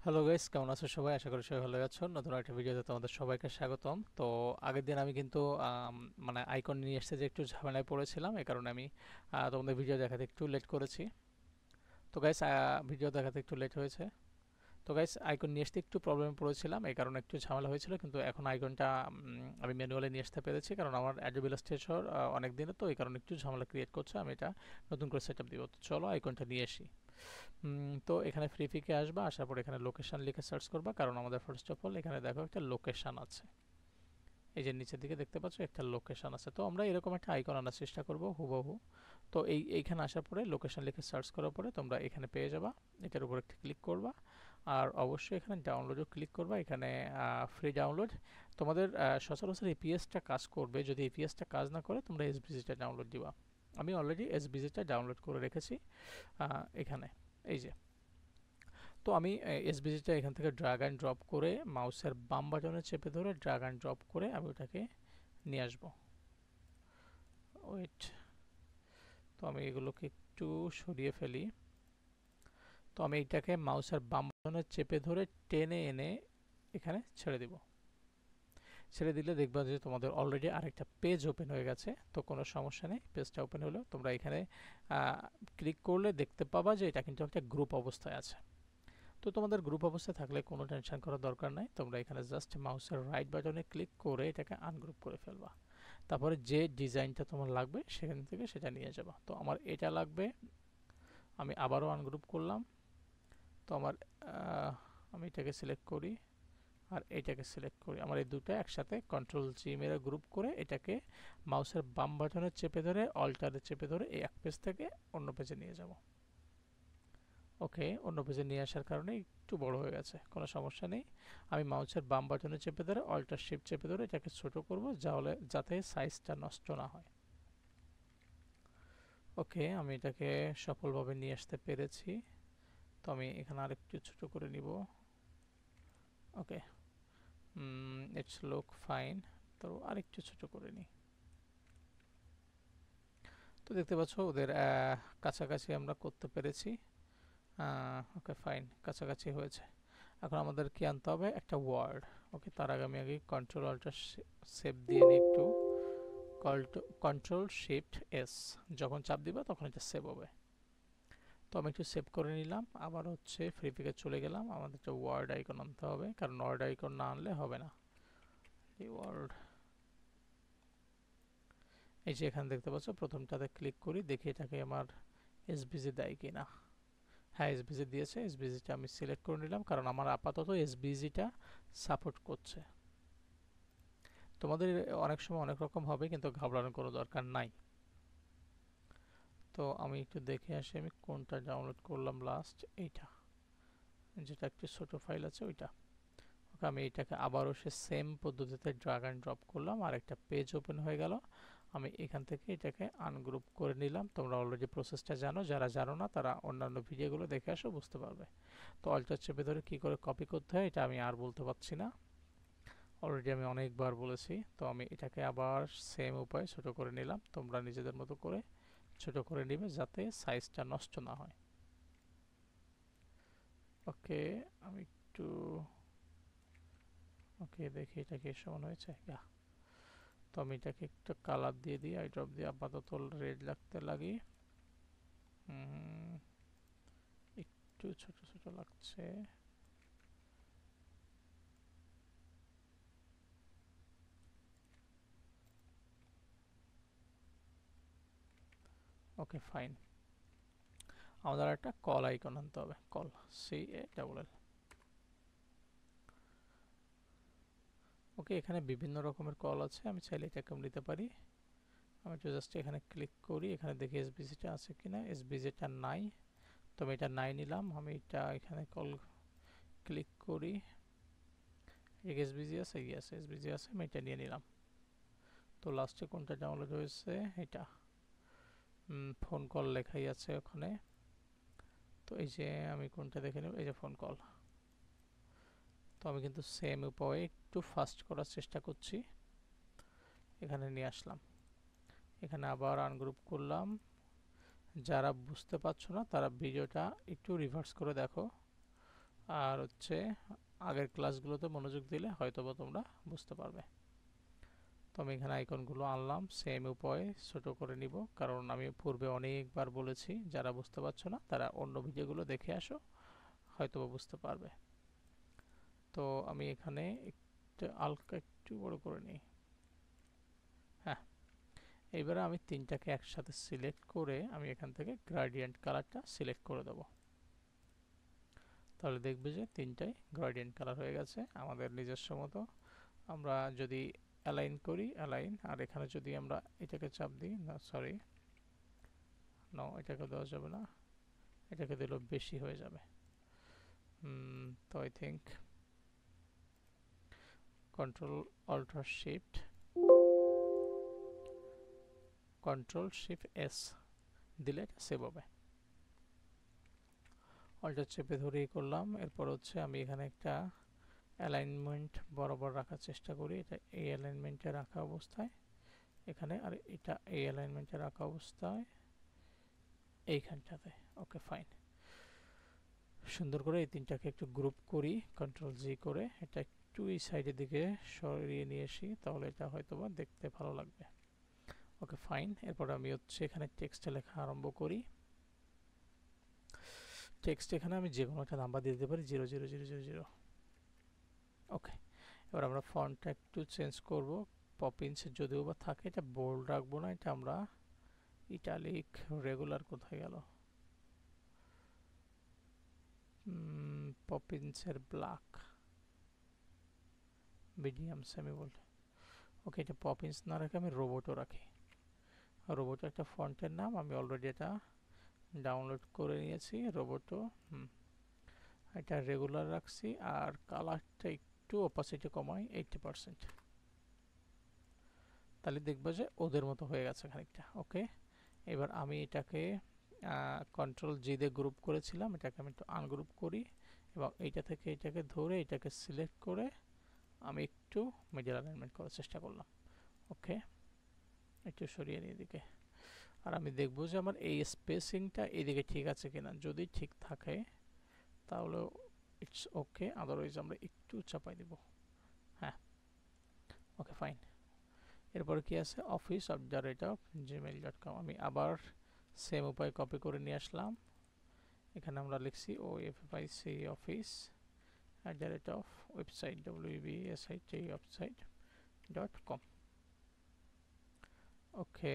Hello guys, কেমন আছো সবাই? আশা করি সবাই ভালো আছো। নতুন একটা ভিডিওতে তোমাদের সবাইকে স্বাগতম। তো আগের দিন আমি কিন্তু মানে আইকন নিয়ে এসেছে যে একটু ঝামেলায় পড়েছিলাম, এই কারণে আমি তোমাদের ভিডিও দেখাতে একটু লেট করেছি। তো গাইস, ভিডিও দেখাতে একটু লেট হয়েছে। তো গাইস, আইকন নিয়ে আসতে একটু প্রবলেমে পড়েছিলাম, এই কারণে একটু ঝামেলা হয়েছিল, কিন্তু এখন আইকনটা আমি ম্যানুয়ালি নিয়ে আসতে পেরেছি, কারণ আমার অ্যাডোবি ইলাস্ট্রেটর অনেক দিনে, তো এই কারণে একটু ঝামেলা ক্রিয়েট করছে। আমি এটা নতুন করে সেট আপ দিব। তো চলো আইকনটা নিয়ে আসি। তো এখানে ফ্রি পিকে আসবা, আসার পর এখানে লোকেশন লিখে সার্চ করবা, কারণ আমাদের ফার্স্ট অফ অল এখানে দেখো একটা লোকেশন আছে। এই যে নিচের দিকে দেখতে পাচ্ছ একটা লোকেশন আছে, তো আমরা এরকম একটা আইকন আনার চেষ্টা করব হুবহু। তো এইখানে আসার পরে লোকেশন লিখে সার্চ করার পরে তোমরা এখানে পেয়ে যাবা। এটার উপর একটা ক্লিক করবা, আর অবশ্যই এখানে ডাউনলোডও ক্লিক করবা। এখানে ফ্রি ডাউনলোড। তোমাদের সচরাচর এপিএসটা কাজ করবে, যদি এপিএসটা কাজ না করে তোমরা এসবিজিটা ডাউনলোড দিবা। আমি অলরেডি এসবিজিটা ডাউনলোড করে রেখেছি এখানে। এই যে, তো আমি এসবিজিটা এখান থেকে ড্র্যাগ অ্যান্ড ড্রপ করে মাউসের বাম বাটনে চেপে ধরে ড্র্যাগ অ্যান্ড ড্রপ করে আমি ওটাকে নিয়ে আসবো। ওয়েট, তো আমি এগুলোকে একটু সরিয়ে ফেলি। তো আমি এইটাকে মাউসের বাম বাটনে চেপে ধরে টেনে এনে এখানে ছেড়ে দিব। ছেড়ে দিলে দেখবা যে তোমাদের অলরেডি আরেকটা পেজ ওপেন হয়ে গেছে। তো কোনো সমস্যা নেই, পেজটা ওপেন হলো। তোমরা এখানে ক্লিক করলে দেখতে পাবা যে এটা কিন্তু একটা গ্রুপ অবস্থায় আছে। তো তোমাদের গ্রুপ অবস্থায় থাকলে কোনো টেনশন করার দরকার নাই। তোমরা এখানে জাস্ট মাউসের রাইট বাটনে ক্লিক করে এটাকে আনগ্রুপ করে ফেলবা। তারপরে যে ডিজাইনটা তোমার লাগবে সেখান থেকে সেটা নিয়ে যাবা। তো আমার এটা লাগবে, আমি আবারও আনগ্রুপ করলাম। তো আমার আমি এটাকে সিলেক্ট করি আর এটাকে সিলেক্ট করি। আমার এই দুটো একসাথে কন্ট্রোল জি মেরে গ্রুপ করে এটাকে মাউসের বাম বাটনে চেপে ধরে অল্টারে চেপে ধরে এই এক পেজ থেকে অন্য পেজে নিয়ে যাব। ওকে, অন্য পেজে নিয়ে আসার কারণে একটু বড় হয়ে গেছে, কোনো সমস্যা নেই। আমি মাউসের বাম বাটনে চেপে ধরে অল্টার শিফট চেপে ধরে এটাকে ছোট করব, যাতে সাইজটা নষ্ট না হয়। ওকে, আমি এটাকে সফলভাবে নিয়ে আসতে পেরেছি। তো আমি এখানে আরেকটু ছোট করে নিব। ওকে, ইটস লুক ফাইন। তো আরেকটু ছোট করে নিই। তো দেখতে পাচ্ছ ওদের কাছাকাছি আমরা করতে পেরেছি। ওকে ফাইন, কাছাকাছি হয়েছে। এখন আমাদের কি আনতে হবে? একটা ওয়ার্ড। ওকে, তার আগে আমি কন্ট্রোল অল্টার সেভ দিয়ে নিই একটু। কন্ট্রোল শিফট এস যখন চাপ দিবা তখন এটা সেভ হবে। তো আমি একটু সেভ করে নিলাম। আবার হচ্ছে ফ্রি পিকে চলে গেলাম। আমাদের একটা ওয়ার্ড আইকন আনতে হবে, কারণ ওয়ার্ড আইকন না আনলে হবে না। এই ওয়ার্ড, এই যে এখানে দেখতে পাচ্ছ প্রথমটাতে ক্লিক করি, দেখি এটাকে আমার এসবিজি দেয় কিনা। হ্যাঁ, এসবিজি দিয়েছে। এসবিজিটা আমি সিলেক্ট করে নিলাম, কারণ আমার আপাতত এসবিজিটা সাপোর্ট করছে। তোমাদের অনেক সময় অনেক রকম হবে, কিন্তু ঘাবড়ানোর কোনো দরকার নাই। তো আমি একটু দেখে আসি আমি কোনটা ডাউনলোড করলাম লাস্ট, এইটা যেটা একটু ছোট ফাইল আছে ওইটা। ওকে, আমি এটাকে আবারও সে সেম পদ্ধতিতে ড্রাগ অ্যান্ড ড্রপ করলাম, আর একটা পেজ ওপেন হয়ে গেল। আমি এখান থেকে এটাকে আনগ্রুপ করে নিলাম। তোমরা অলরেডি প্রসেসটা জানো, যারা জানো না তারা অন্যান্য ভিডিওগুলো দেখে আসো, বুঝতে পারবে। তো অল্টার চেপে ধরে কী করে কপি করতে হয় এটা আমি আর বলতে পারছি না, অলরেডি আমি অনেকবার বলেছি। তো আমি এটাকে আবার সেম উপায়ে ছোট করে নিলাম। তোমরা নিজেদের মতো করে ছোট করে নিবে যাতে সাইজটা নষ্ট না হয়। ওকে, আমি একটু, ওকে দেখি এটা কি সমান হয়েছে। তো আমি এটাকে একটু কালার দিয়ে দিই, আই ড্রপ দিয়ে আপাতত রেড লাগতে লাগি। একটু ছোট ছোট লাগছে। ওকে ফাইন, আমাদের একটা কল আইকন আনতে হবে, কল, CALL। ওকে, এখানে বিভিন্ন রকমের কল আছে, আমি চাইলে এটাকেও নিতে পারি। আমি একটু জাস্ট এখানে ক্লিক করি, এখানে দেখি এসবিজিটা আছে কিনা। এসবিজিটা নাই, তো আমি এটা নাই নিলাম। আমি এটা এখানে কল ক্লিক করি, এসবিজি আছে, ইয়েস এসবিজি আছে, আমি এটা নিয়ে নিলাম। তো লাস্টে কোনটা ডাউনলোড হয়েছে? এটা ফোন কল লেখাই আছে ওখানে। তো এই যে আমি কোনটা দেখে নেব, এই যে ফোন কল। তো আমি কিন্তু সেম উপায়ে একটু ফাস্ট করার চেষ্টা করছি। এখানে নিয়ে আসলাম, এখানে আবার আনগ্রুপ করলাম। যারা বুঝতে পারছো না তারা ভিডিওটা একটু রিভার্স করে দেখো। আর হচ্ছে আগের ক্লাসগুলোতে মনোযোগ দিলে হয়তোবা তোমরা বুঝতে পারবে। তো আমি এখানে আইকনগুলো আনলাম, সেম উপায়ে ছোট করে নিব, কারণ আমি পূর্বে অনেকবার বলেছি, যারা বুঝতে পারছো না তারা অন্য ভিডিওগুলো দেখে আসো, হয়তোবা বুঝতে পারবে। তো আমি এখানে একটু হালকা একটু বড় করে নিই। হ্যাঁ, এইবারে আমি তিনটাকে একসাথে সিলেক্ট করে আমি এখান থেকে গ্রেডিয়েন্ট কালারটা সিলেক্ট করে দেবো। তাহলে দেখবে যে তিনটাই গ্রেডিয়েন্ট কালার হয়ে গেছে আমাদের নিজস্ব মতো। আমরা যদি অ্যালাইন করি, অ্যালাইন, আর এখানে যদি আমরা এটাকে চাপ দিই, না সরি, নো, এটাকে দেওয়া যাবে না, এটাকে দিলেও বেশি হয়ে যাবে। তো I think control alt shift, control shift S দিলে এটা সেভ হবে। অল্টার চেপে ধরেই করলাম। এরপর হচ্ছে আমি এখানে একটা অ্যালাইনমেন্ট বরাবর রাখার চেষ্টা করি, এটা এই অ্যালাইনমেন্টে রাখা অবস্থায় এখানে, আর এটা এই অ্যালাইনমেন্টে রাখা অবস্থায় এইখানটাতে। Okay fine. সুন্দর করে এই তিনটাকে একটু গ্রুপ করি, কন্ট্রোল জি করে এটা একটু এই সাইডের দিকে সরিয়ে নিয়ে আসি, তাহলে এটা হয়তোবা দেখতে ভালো লাগবে। Okay fine. এরপর আমি হচ্ছে এখানে টেক্সটে লেখা আরম্ভ করি। টেক্সট এখানে আমি যে কোনো একটা নাম্বার দিয়ে দিতে পারি, 00000। ওকে, এবার আমরা ফন্টটা একটু চেঞ্জ করব। পপিন্স যদিও বা থাকে, এটা বোল্ড রাখবো না, এটা আমরা ইটালিক রেগুলার কোথায় গেল, পপিন্সের ব্ল্যাক মিডিয়াম সেমি বোল্ড। ওকে, এটা পপিন্স না রাখে আমি রোবোটও রাখি। রোবোটো একটা ফন্টের নাম, আমি অলরেডি এটা ডাউনলোড করে নিয়েছি রোবোটো। এটা রেগুলার রাখছি, আর কালারটা একটু অপাসিটি কমাই 80%, তাহলে দেখবো যে ওদের মতো হয়ে গেছে খানিকটা। ওকে, এবার আমি এটাকে কন্ট্রোল জি দিয়ে গ্রুপ করেছিলাম, এটাকে আমি একটু আনগ্রুপ করি এবং এইটা থেকে এটাকে ধরে এটাকে সিলেক্ট করে আমি একটু মিডল অ্যালাইনমেন্ট করার চেষ্টা করলাম। ওকে, একটু সরিয়ে নিই এদিকে। আর আমি দেখবো যে আমার এই স্পেসিংটা এদিকে ঠিক আছে কিনা, যদি ঠিক থাকে তাহলে ইটস ওকে, আদারওয়াইজ আমরা একটু চাপাই দিব। হ্যাঁ, ওকে ফাইন। এরপরে কি আছে, office@gmail.com, আমি আবার সেম উপায় কপি করে নিয়ে আসলাম। এখানে আমরা লিখছি OFFIC office@website website.com। ওকে,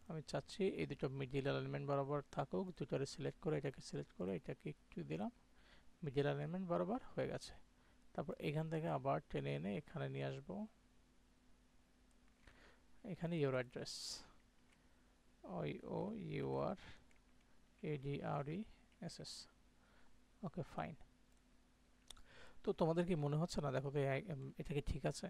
আমি চাচ্ছি এই দুটো মিডিল অ্যালাইনমেন্ট বরাবর থাকুক, দুটোরে সিলেক্ট করে এটাকে সিলেক্ট করে এটাকে একটু দিলাম, মিডিল অ্যালাইনমেন্ট বরাবর হয়ে গেছে। তারপর এখান থেকে আবার টেনে এনে এখানে নিয়ে আসবো, এখানে your address, OURADRESS। Okay fine. তো তোমাদের কি মনে হচ্ছে না, দেখো তো এটা কি ঠিক আছে?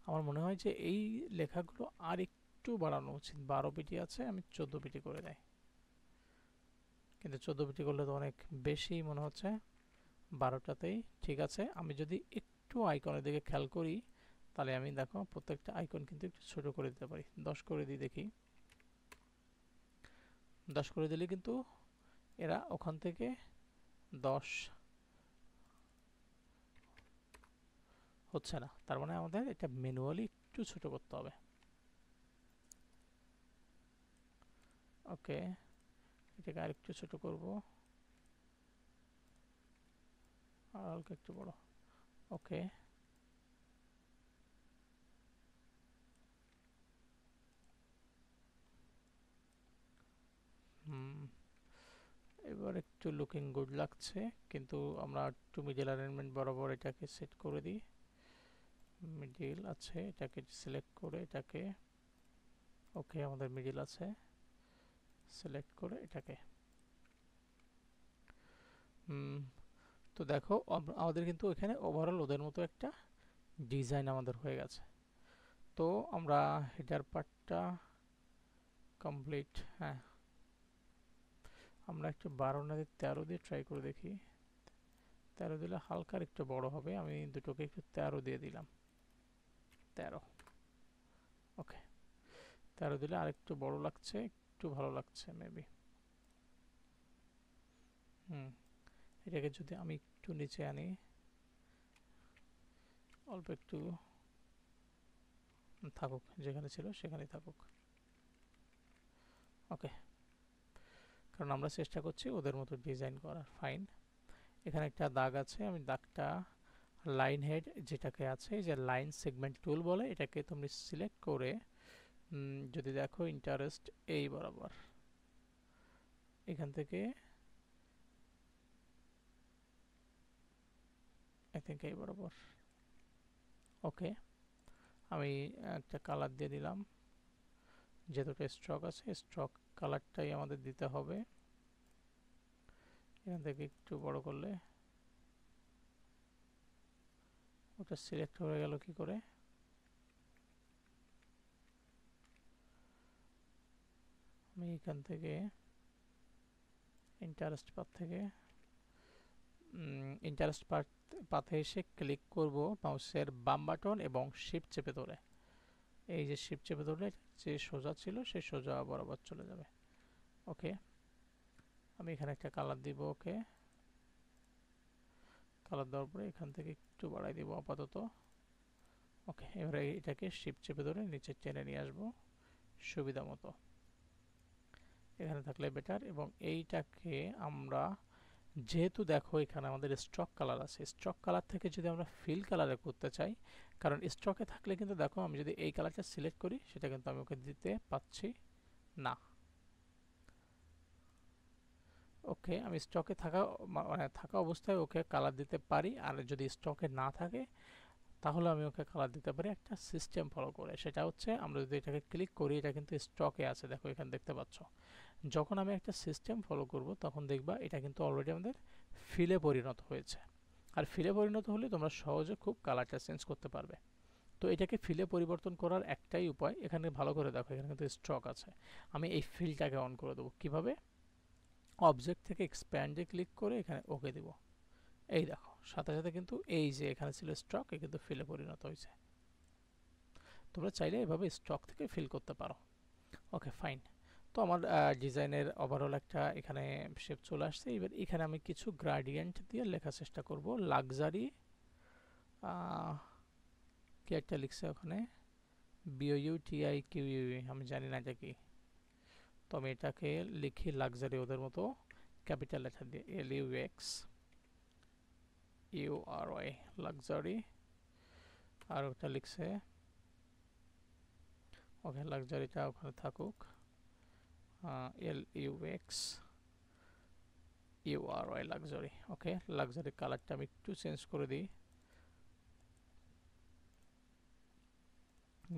আমার মনে হয় যে এই লেখাগুলো আর একটু বাড়ানো উচিত। 12 পিটি আছে, আমি 14 পিটি করে দেয়, কিন্তু 14 পিটি করলে তো অনেক বেশি মনে হচ্ছে। 12টাতেই ঠিক আছে। আমি যদি একটু আইকনের দিকে খেয়াল করি, তাহলে আমি দেখো প্রত্যেকটা আইকন কিন্তু একটু ছোট করে দিতে পারি। 10 করে দিই দেখি। 10 করে দিলে কিন্তু এরা ওখান থেকে 10 হচ্ছে না, তার মানে আমাদের এটা ম্যানুয়ালি একটু ছোট করতে হবে। ওকে, এটাকে আর একটু ছোট করব, আর হালকা একটু বড়। ওকে, এবার একটু লুকিং গুড লাগছে, কিন্তু আমরা একটু মিডল অ্যালাইনমেন্ট বরাবর এটাকে সেট করে দিই। মিডিল আছে, এটাকে সিলেক্ট করে এটাকে, ওকে আমাদের মিডিল আছে, সিলেক্ট করে এটাকে। তো দেখো আমাদের কিন্তু এখানে ওভারঅল ওদের মতো একটা ডিজাইন আমাদের হয়ে গেছে। তো আমরা হেডার পার্টটা কমপ্লিট। হ্যাঁ, আমরা একটু 12 না 13 দিয়ে ট্রাই করে দেখি। 13 দিলে হালকা একটু বড় হবে, আমি দুটোকে একটু 13 দিয়ে দিলাম। 13, ওকে, 13 দিলে আরেকটু বড় লাগছে, একটু ভালো লাগছে মেবি। এটাকে যদি আমি একটু নিচে আনি, অল্প একটু থাকুক, যেখানে ছিল সেখানেই থাকুক। ওকে, কারণ আমরা চেষ্টা করছি ওদের মতো ডিজাইন করার। ফাইন, এখানে একটা দাগ আছে, আমি দাগটা লাইন হেড যেটাকে আছে, যে লাইন সেগমেন্ট টুল বলে, এটাকে তুমি সিলেক্ট করে যদি দেখো ইন্টারেস্ট এই বরাবর, এখান থেকে আই থিঙ্ক এই বরাবর। ওকে, আমি একটা কালার দিয়ে দিলাম, যেহেতু স্ট্রোক আছে স্ট্রোক কালারটাই আমাদের দিতে হবে। এখান থেকে একটু বড় করলে ওটা সিলেক্ট হয়ে গেল কি করে? আমি এখান থেকে ইন্টারেস্ট পাথ থেকে ইন্টারেস্ট পাথে এসে ক্লিক করব মাউসের বাম বাটন এবং শিফট চেপে ধরে, এই যে শিফট চেপে ধরলে যে সোজা ছিল সেই সোজা বরাবর চলে যাবে। ওকে, আমি এখানে একটা কালার দিব। ওকে, কালার দেওয়ার পরে এখান থেকে একটু বাড়াই দিব আপাতত। ওকে, এবারে এটাকে শিফট চেপে ধরে নিচে টেনে নিয়ে আসবো সুবিধা মতো, এখানে থাকলে বেটার। এবং এইটাকে আমরা, যেহেতু দেখো এখানে আমাদের স্ট্রোক কালার আছে, স্ট্রোক কালার থেকে যদি আমরা ফিল কালারে করতে চাই, কারণ স্ট্রোকে থাকলে কিন্তু দেখো আমি যদি এই কালারটা সিলেক্ট করি সেটা কিন্তু আমি ওকে দিতে পাচ্ছি না। ওকে, আমি স্টকে থাকা মানে থাকা অবস্থায় ওকে কালার দিতে পারি, আর যদি স্টকে না থাকে তাহলে আমি ওকে কালার দিতে পারি একটা সিস্টেম ফলো করে। সেটা হচ্ছে আমরা যদি এটাকে ক্লিক করি, এটা কিন্তু স্টকে আছে, দেখো এখানে দেখতে পাচ্ছ। যখন আমি একটা সিস্টেম ফলো করব তখন দেখবা এটা কিন্তু অলরেডি আমাদের ফিলে পরিণত হয়েছে। আর ফিলে পরিণত হলে তোমরা সহজে খুব কালারটা চেঞ্জ করতে পারবে। তো এটাকে ফিলে পরিবর্তন করার একটাই উপায়, এখানে ভালো করে দেখো এখানে কিন্তু স্টক আছে, আমি এই ফিলটাকে অন করে দেবো। কিভাবে? অবজেক্ট থেকে এক্সপ্যান্ডে ক্লিক করে এখানে ওকে দিব। এই দেখো সাথে সাথে কিন্তু এই যে এখানে ছিল স্টক, এ কিন্তু ফিলে পরিণত হয়েছে। তোমরা চাইলে এভাবে স্টক থেকে ফিল করতে পারো। ওকে ফাইন, তো আমার ডিজাইনের ওভারঅল একটা এখানে শেপ চলে আসছে। এবার এখানে আমি কিছু গ্রাডিয়েন্ট দিয়ে লেখার চেষ্টা করব। লাক্সারি কি একটা লিখছে ওখানে, BOUTIQUE, আমি জানি না এটা কি, তো আমি এটাকে লিখি লাক্সারি ওদের মতো ক্যাপিটাল লেটার দিয়ে, LUXURY লাক্সারি। আর ওটা লিখছে, ওকে লাক্সারিটা ওখানে থাকুক, LUXURY লাক্সারি। ওকে, লাক্সারি কালারটা আমি একটু চেঞ্জ করে দিই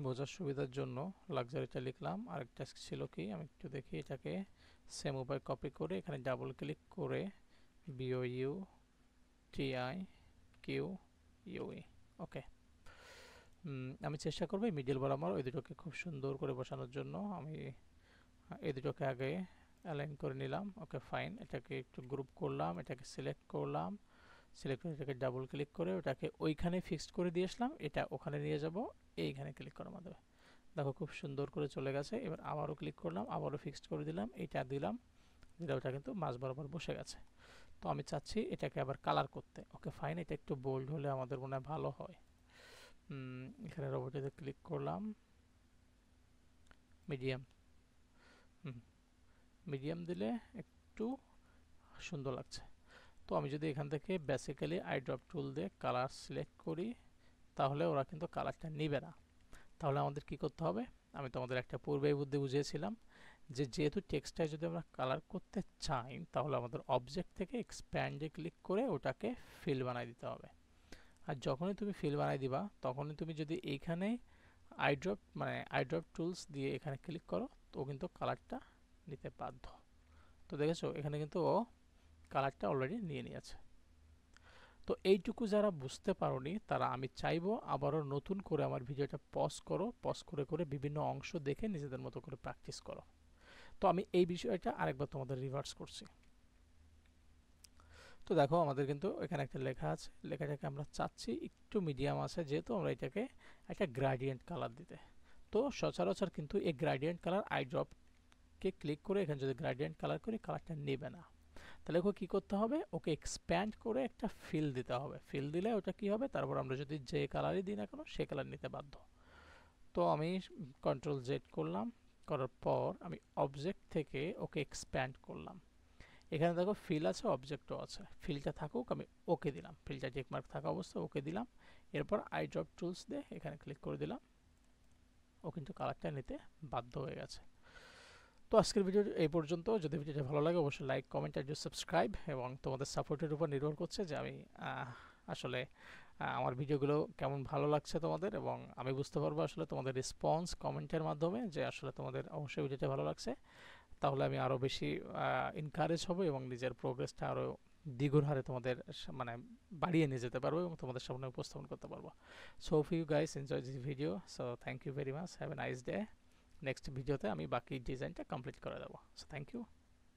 বোঝার সুবিধার জন্য। লাক্সারিটা লিখলাম, আরেকটা ছিল কি আমি একটু দেখি, এটাকে সেম উপায় কপি করে এখানে ডাবল ক্লিক করে BOUTIQUE। ওকে, আমি চেষ্টা করবো মিডিল বরাবর ওই দুটোকে খুব সুন্দর করে বসানোর জন্য। আমি এই দুটোকে আগে অ্যালাইন করে নিলাম। ওকে ফাইন, এটাকে একটু গ্রুপ করলাম, এটাকে সিলেক্ট করলাম, সিলেক্ট করে এটাকে ডাবল ক্লিক করে ওটাকে ওইখানে ফিক্সড করে দিয়ে আসলাম, এটা ওখানে নিয়ে যাব এইখানে ক্লিক করার মাধ্যমে। দেখো খুব সুন্দর করে চলে গেছে। এবার আবারও ক্লিক করলাম, আবারও ফিক্সড করে দিলাম, এটা দিলাম, দিলে ওটা কিন্তু মাঝ বরাবর বসে গেছে। তো আমি চাচ্ছি এটাকে আবার কালার করতে। ওকে ফাইন, এটা একটু বোল্ড হলে আমাদের মনে হয় ভালো হয়। এখানে রোবটিতে ক্লিক করলাম, মিডিয়াম, মিডিয়াম দিলে একটু সুন্দর লাগছে। তো আমি যদি এখান থেকে বেসিক্যালি আই ড্রপ টুল দিয়ে কালার সিলেক্ট করি তাহলে ওরা কিন্তু কালারটা নিবে না। তাহলে আমাদের কি করতে হবে? আমি তোমাদের একটা পূর্বেই বুদ্ধি বুঝিয়েছিলাম যে যেহেতু টেক্সটটা যদি আমরা কালার করতে চাই তাহলে আমাদের অবজেক্ট থেকে এক্সপ্যান্ডে ক্লিক করে ওটাকে ফিল বানাই দিতে হবে। আর যখনই তুমি ফিল বানাই দিবা তখনই তুমি যদি এইখানে আইড্রপ টুলস দিয়ে এখানে ক্লিক করো তো কিন্তু কালারটা নিতে বাধ্য। তো দেখেছো এখানে কিন্তু ও কালারটা অলরেডি নিয়ে নিয়েছে। তো এইটুকু যারা বুঝতে পারোনি তারা, আমি চাইবো আবারও নতুন করে আমার ভিডিওটা পজ করো, পজ করে করে বিভিন্ন অংশ দেখে নিজেদের মতো করে প্র্যাকটিস করো। তো আমি এই বিষয়টা আরেকবার তোমাদের রিভার্স করছি। তো দেখো আমাদের কিন্তু এখানে একটা লেখা আছে, লেখাটাকে আমরা চাচ্ছি একটু মিডিয়াম আছে যেহেতু আমরা এটাকে একটা গ্রাডিয়েন্ট কালার দিতে। তো সচরাচর কিন্তু এই গ্রাডিয়েন্ট কালার আই ড্রপকে ক্লিক করে এখানে যদি গ্রাডিয়েন্ট কালার করি কালারটা নেবে না। তাহলে ওকে কী করতে হবে, ওকে এক্সপ্যান্ড করে একটা ফিল দিতে হবে। ফিল দিলে ওটা কী হবে, তারপর আমরা যদি যে কালারই দিই না কেন সে কালার নিতে বাধ্য। তো আমি কন্ট্রোল জেড করলাম, করার পর আমি অবজেক্ট থেকে ওকে এক্সপ্যান্ড করলাম। এখানে দেখো ফিল আছে, অবজেক্টও আছে। ফিলটা থাকুক, আমি ওকে দিলাম, ফিলটা টিকমার্ক থাকা অবস্থায় ওকে দিলাম। এরপর আই ড্রপ টুলস দিয়ে এখানে ক্লিক করে দিলাম, ও কিন্তু কালারটা নিতে বাধ্য হয়ে গেছে। তো আজকের ভিডিও এই পর্যন্ত। যদি ভিডিওটা ভালো লাগে অবশ্যই লাইক, কমেন্ট আর সাবস্ক্রাইব, এবং তোমাদের সাপোর্টের উপর নির্ভর করছে যে আমি আসলে আমার ভিডিওগুলো কেমন ভালো লাগছে তোমাদের, এবং আমি বুঝতে পারবো আসলে তোমাদের রেসপন্স কমেন্টের মাধ্যমে যে আসলে তোমাদের অবশ্যই ভিডিওটা ভালো লাগছে। তাহলে আমি আরও বেশি এনকারেজ হব এবং নিজের প্রোগ্রেসটা আরও দ্বিগুণ হারে তোমাদের মানে বাড়িয়ে নিয়ে যেতে পারবো এবং তোমাদের সামনে উপস্থাপন করতে পারবো। So if you guys enjoy this video, so thank you very much, have a nice day. Next ভিডিওতে আমি বাকি ডিজাইনটা কমপ্লিট করে দেবো। So thank you.